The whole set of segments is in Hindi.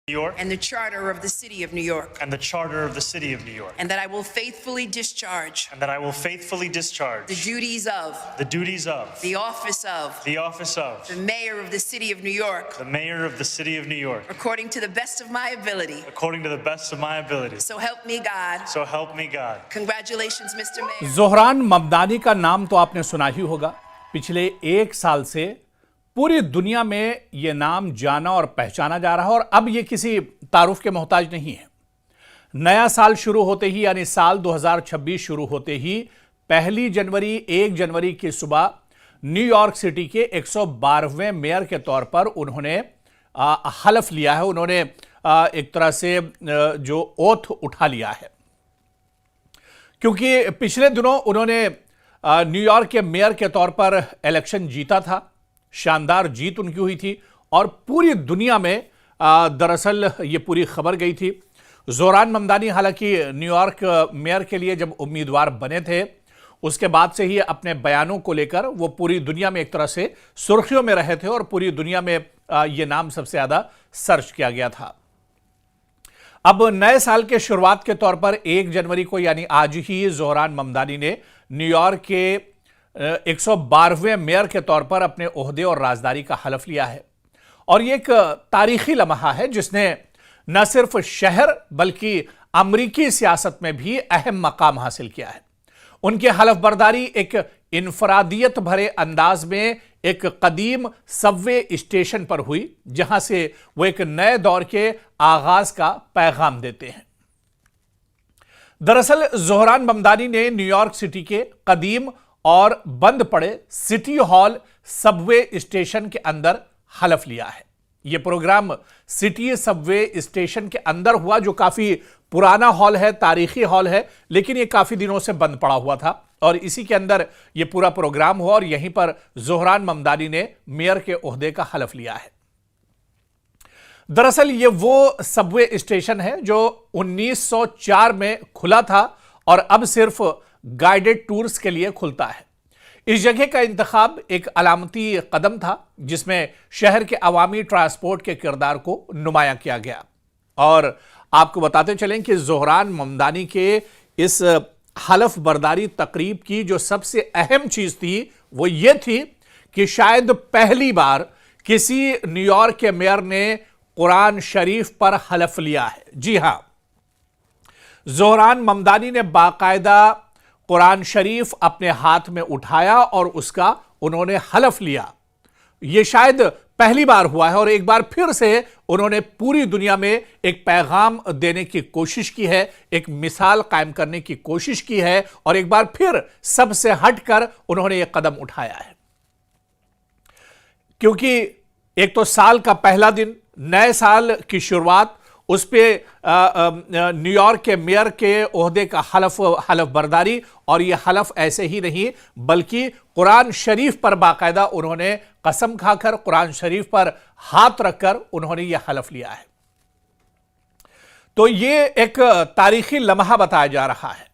New York and the Charter of the City of New York, and the Charter of the City of New York, and that I will faithfully discharge and that I will faithfully discharge the duties of the duties of the office of the Mayor of the City of New York Mayor of the City of New York according to the best of my ability. according to the best of my ability. So help me God. So help me God. Congratulations, Mr. Mayor. Zohran Mamdani का नाम तो आपने सुना ही होगा। पिछले एक साल से पूरी दुनिया में यह नाम जाना और पहचाना जा रहा है और अब यह किसी तारुफ के मोहताज नहीं है। नया साल शुरू होते ही यानी साल 2026 शुरू होते ही 1 जनवरी की सुबह न्यूयॉर्क सिटी के 112वें मेयर के तौर पर उन्होंने हलफ लिया है। उन्होंने एक तरह से जो ओथ उठा लिया है, क्योंकि पिछले दिनों उन्होंने न्यूयॉर्क के मेयर के तौर पर इलेक्शन जीता था। शानदार जीत उनकी हुई थी और पूरी दुनिया में दरअसल ये पूरी खबर गई थी। ज़ोहरान ममदानी हालांकि न्यूयॉर्क मेयर के लिए जब उम्मीदवार बने थे, उसके बाद से ही अपने बयानों को लेकर वो पूरी दुनिया में एक तरह से सुर्खियों में रहे थे और पूरी दुनिया में ये नाम सबसे ज़्यादा सर्च किया गया था। अब नए साल के शुरुआत के तौर पर 1 जनवरी को यानी आज ही ज़ोहरान ममदानी ने न्यूयॉर्क के 112वें मेयर के तौर पर अपने ओहदे और राजदारी का हलफ लिया है और यह एक तारीखी लम्हा है जिसने न सिर्फ शहर बल्कि अमरीकी सियासत में भी अहम मकाम हासिल किया है। उनकी हलफ बर्दारी एक इनफरादियत भरे अंदाज में एक कदीम सबवे स्टेशन पर हुई, जहां से वो एक नए दौर के आगाज का पैगाम देते हैं। दरअसल ज़ोहरान ममदानी ने न्यूयॉर्क सिटी के कदीम और बंद पड़े सिटी हॉल सबवे स्टेशन के अंदर हलफ लिया है। यह प्रोग्राम सिटी सबवे स्टेशन के अंदर हुआ, जो काफी पुराना हॉल है, तारीखी हॉल है, लेकिन यह काफी दिनों से बंद पड़ा हुआ था और इसी के अंदर यह पूरा प्रोग्राम हुआ और यहीं पर ज़ोहरान ममदानी ने मेयर के ओहदे का हलफ लिया है। दरअसल यह वो सबवे स्टेशन है जो 1904 में खुला था और अब सिर्फ गाइडेड टूर्स के लिए खुलता है। इस जगह का इंतखाब एक अलामती कदम था जिसमें शहर के अवामी ट्रांसपोर्ट के किरदार को नुमाया किया गया। और आपको बताते चलें कि ज़ोहरान ममदानी के इस हलफ बर्दारी तकरीब की जो सबसे अहम चीज थी वो ये थी कि शायद पहली बार किसी न्यूयॉर्क के मेयर ने कुरान शरीफ पर हलफ लिया है। जी हां, ज़ोहरान ममदानी ने बाकायदा कुरान शरीफ अपने हाथ में उठाया और उसका उन्होंने हलफ लिया। यह शायद पहली बार हुआ है और एक बार फिर से उन्होंने पूरी दुनिया में एक पैगाम देने की कोशिश की है, एक मिसाल कायम करने की कोशिश की है और एक बार फिर सबसे हटकर उन्होंने यह कदम उठाया है। क्योंकि एक तो साल का पहला दिन, नए साल की शुरुआत, उस पे न्यूयॉर्क के मेयर के ओहदे का हलफ बर्दारी और यह हलफ ऐसे ही नहीं बल्कि कुरान शरीफ पर बाकायदा उन्होंने कसम खाकर कुरान शरीफ पर हाथ रखकर उन्होंने यह हलफ लिया है। तो यह एक तारीखी लम्हा बताया जा रहा है।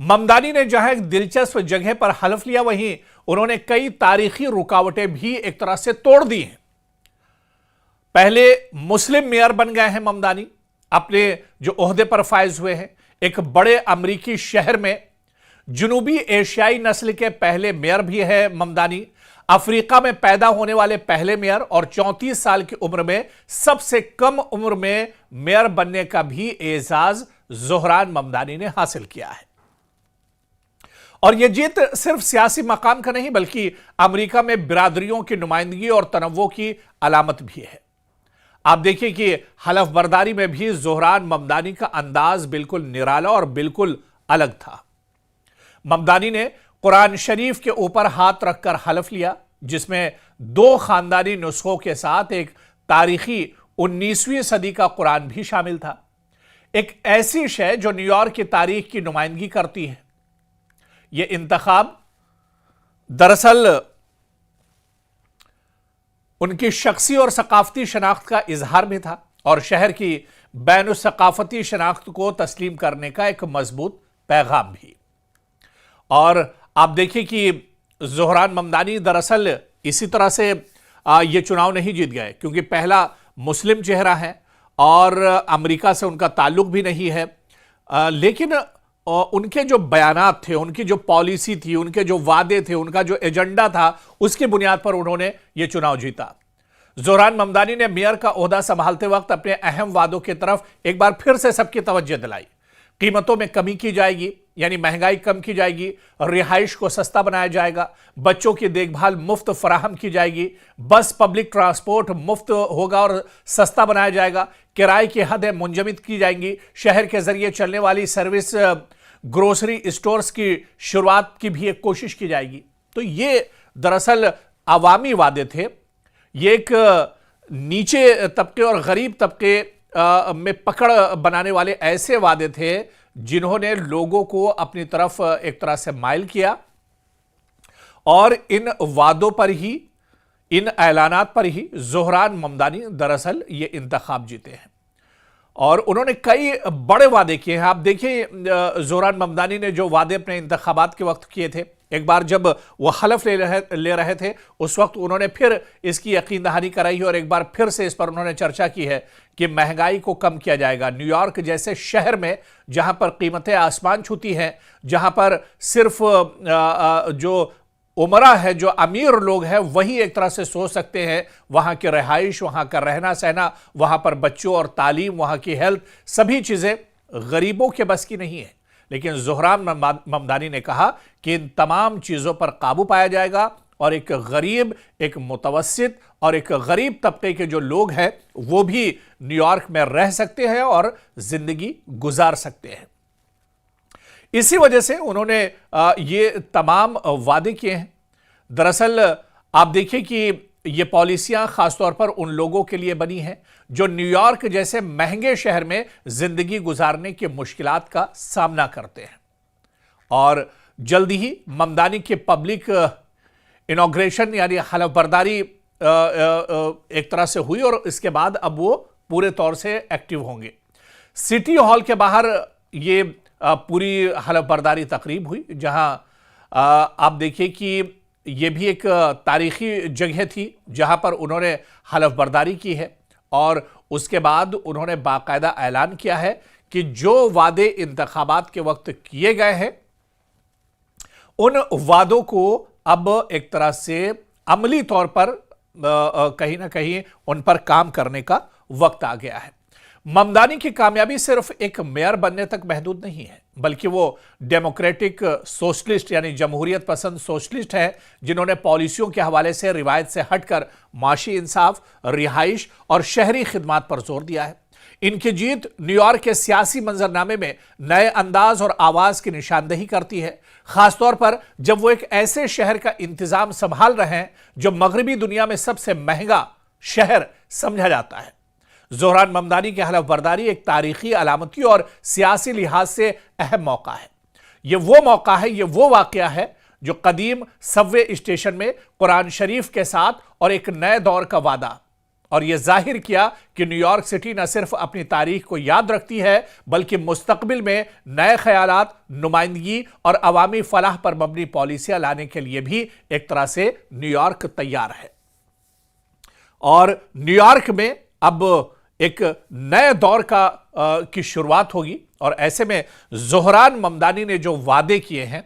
ममदानी ने जहां एक दिलचस्प जगह पर हलफ लिया, वहीं उन्होंने कई तारीखी रुकावटें भी एक तरह से तोड़ दी हैं। पहले मुस्लिम मेयर बन गए हैं ममदानी, अपने जो ओहदे पर फायज हुए हैं। एक बड़े अमरीकी शहर में जुनूबी एशियाई नस्ल के पहले मेयर भी है ममदानी। अफ्रीका में पैदा होने वाले पहले मेयर और 34 साल की उम्र में सबसे कम उम्र में मेयर बनने का भी एजाज ज़ोहरान ममदानी ने हासिल किया है। और यह जीत सिर्फ सियासी मकाम का नहीं बल्कि अमेरिका में बिरादरियों की नुमाइंदगी और तनव्वो की अलामत भी है। आप देखिए कि हलफ बर्दारी में भी ज़ोहरान ममदानी का अंदाज बिल्कुल निराला और बिल्कुल अलग था। ममदानी ने कुरान शरीफ के ऊपर हाथ रखकर हलफ लिया, जिसमें 2 खानदानी नुस्खों के साथ एक तारीखी 19वीं सदी का कुरान भी शामिल था। एक ऐसी शय जो न्यूयॉर्क की तारीख की नुमाइंदगी करती है। यह इंतखाब दरअसल उनकी शख्सी और सकाफती शनाख्त का इजहार भी था और शहर की बैन सकाफती शनाख्त को तस्लीम करने का एक मजबूत पैगाम भी। और आप देखिए कि ज़ोहरान ममदानी दरअसल इसी तरह से ये चुनाव नहीं जीत गए, क्योंकि पहला मुस्लिम चेहरा है और अमेरिका से उनका ताल्लुक भी नहीं है, लेकिन उनके जो बयानात थे, उनकी जो पॉलिसी थी, उनके जो वादे थे, उनका जो एजेंडा था, उसकी बुनियाद पर उन्होंने ये चुनाव जीता। ज़ोहरान ममदानी ने मेयर का ओहदा संभालते वक्त अपने अहम वादों की तरफ एक बार फिर से सबकी तवज्जो दिलाई। कीमतों में कमी की जाएगी, यानी महंगाई कम की जाएगी, रिहाइश को सस्ता बनाया जाएगा, बच्चों की देखभाल मुफ्त फराहम की जाएगी, बस पब्लिक ट्रांसपोर्ट मुफ्त होगा और सस्ता बनाया जाएगा, किराए की हदें मुंजमद की जाएंगी, शहर के जरिए चलने वाली सर्विस ग्रोसरी स्टोर्स की शुरुआत की भी एक कोशिश की जाएगी। तो ये दरअसल अवामी वादे थे। ये एक नीचे तबके और गरीब तबके में पकड़ बनाने वाले ऐसे वादे थे जिन्होंने लोगों को अपनी तरफ एक तरह से माइल किया, और इन वादों पर ही, इन ऐलानात पर ही ज़ोहरान ममदानी दरअसल ये इंतखाब जीते हैं। और उन्होंने कई बड़े वादे किए हैं। आप देखिए, ज़ोहरान ममदानी ने जो वादे अपने इंतखाबात के वक्त किए थे, एक बार जब वो हलफ ले रहे थे, उस वक्त उन्होंने फिर इसकी यकीन दहानी कराई है और एक बार फिर से इस पर उन्होंने चर्चा की है कि महंगाई को कम किया जाएगा। न्यूयॉर्क जैसे शहर में जहां पर कीमतें आसमान छूती हैं, जहां पर सिर्फ जो उमरा है, जो अमीर लोग हैं, वही एक तरह से सोच सकते हैं, वहां की रिहाइश, वहां का रहना सहना, वहां पर बच्चों और तालीम, वहां की हेल्थ, सभी चीजें गरीबों के बस की नहीं है। लेकिन ज़ोहरान ममदानी ने कहा कि इन तमाम चीज़ों पर काबू पाया जाएगा और एक गरीब, एक मुतवस्सित और एक गरीब तबके के जो लोग हैं वो भी न्यूयॉर्क में रह सकते हैं और जिंदगी गुजार सकते हैं। इसी वजह से उन्होंने ये तमाम वादे किए हैं। दरअसल आप देखिए कि ये पॉलिसियां खासतौर पर उन लोगों के लिए बनी हैं जो न्यूयॉर्क जैसे महंगे शहर में जिंदगी गुजारने की मुश्किलात का सामना करते हैं। और जल्दी ही ममदानी के पब्लिक इनॉग्रेशन यानी हलफ बर्दारी एक तरह से हुई और इसके बाद अब वो पूरे तौर से एक्टिव होंगे। सिटी हॉल के बाहर ये पूरी हलफ बर्दारी तकरीब हुई, जहां आप देखिए कि ये भी एक तारीखी जगह थी जहां पर उन्होंने हलफ बर्दारी की है और उसके बाद उन्होंने बाकायदा ऐलान किया है कि जो वादे इंतखाबात के वक्त किए गए हैं उन वादों को अब एक तरह से अमली तौर पर कहीं ना कहीं उन पर काम करने का वक्त आ गया है। ममदानी की कामयाबी सिर्फ एक मेयर बनने तक महदूद नहीं है, बल्कि वो डेमोक्रेटिक सोशलिस्ट यानी जमहूरियत पसंद सोशलिस्ट हैं जिन्होंने पॉलिसियों के हवाले से रिवायत से हटकर माशी इंसाफ, रिहाइश और शहरी खिदमात पर जोर दिया है। इनकी जीत न्यूयॉर्क के सियासी मंजरनामे में नए अंदाज और आवाज की निशानदेही करती है, खासतौर पर जब वो एक ऐसे शहर का इंतजाम संभाल रहे हैं जो मगरबी दुनिया में सबसे महंगा शहर समझा जाता है। ज़ोहरान ममदानी की हलफ बर्दारी एक तारीखी, अलामती और सियासी लिहाज से अहम मौका है। ये वो मौका है, ये वो वाकया है जो कदीम सबवे स्टेशन में कुरान शरीफ के साथ और एक नए दौर का वादा, और यह जाहिर किया कि न्यूयॉर्क सिटी न सिर्फ अपनी तारीख को याद रखती है बल्कि मुस्तकबिल में नए ख्यालात, नुमाइंदगी और अवामी फलाह पर मबनी पॉलिसियां लाने के लिए भी एक तरह से न्यूयॉर्क तैयार है। और न्यूयॉर्क में अब एक नए दौर की शुरुआत होगी और ऐसे में ज़ोहरान ममदानी ने जो वादे किए हैं,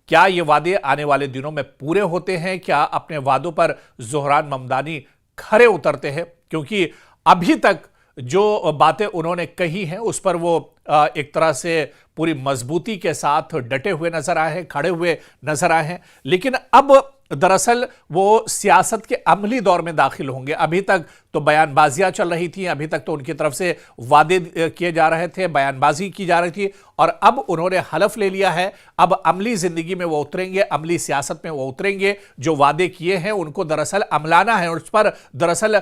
क्या ये वादे आने वाले दिनों में पूरे होते हैं? क्या अपने वादों पर ज़ोहरान ममदानी खरे उतरते हैं? क्योंकि अभी तक जो बातें उन्होंने कही हैं उस पर वो एक तरह से पूरी मजबूती के साथ डटे हुए नजर आए हैं, खड़े हुए नजर आए हैं, लेकिन अब दरअसल वो सियासत के अमली दौर में दाखिल होंगे। अभी तक तो बयानबाजियां चल रही थी, अभी तक तो उनकी तरफ से वादे किए जा रहे थे, बयानबाजी की जा रही थी, और अब उन्होंने हलफ ले लिया है। अब अमली जिंदगी में वो उतरेंगे, अमली सियासत में वो उतरेंगे। जो वादे किए हैं उनको दरअसल अमलाना है और उस पर दरअसल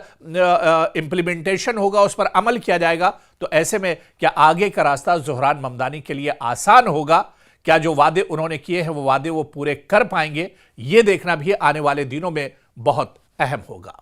इंप्लीमेंटेशन होगा, उस पर अमल किया जाएगा। तो ऐसे में क्या आगे का रास्ता ज़ोहरान ममदानी के लिए आसान होगा? क्या जो वादे उन्होंने किए हैं वो वादे वो पूरे कर पाएंगे? ये देखना भी आने वाले दिनों में बहुत अहम होगा।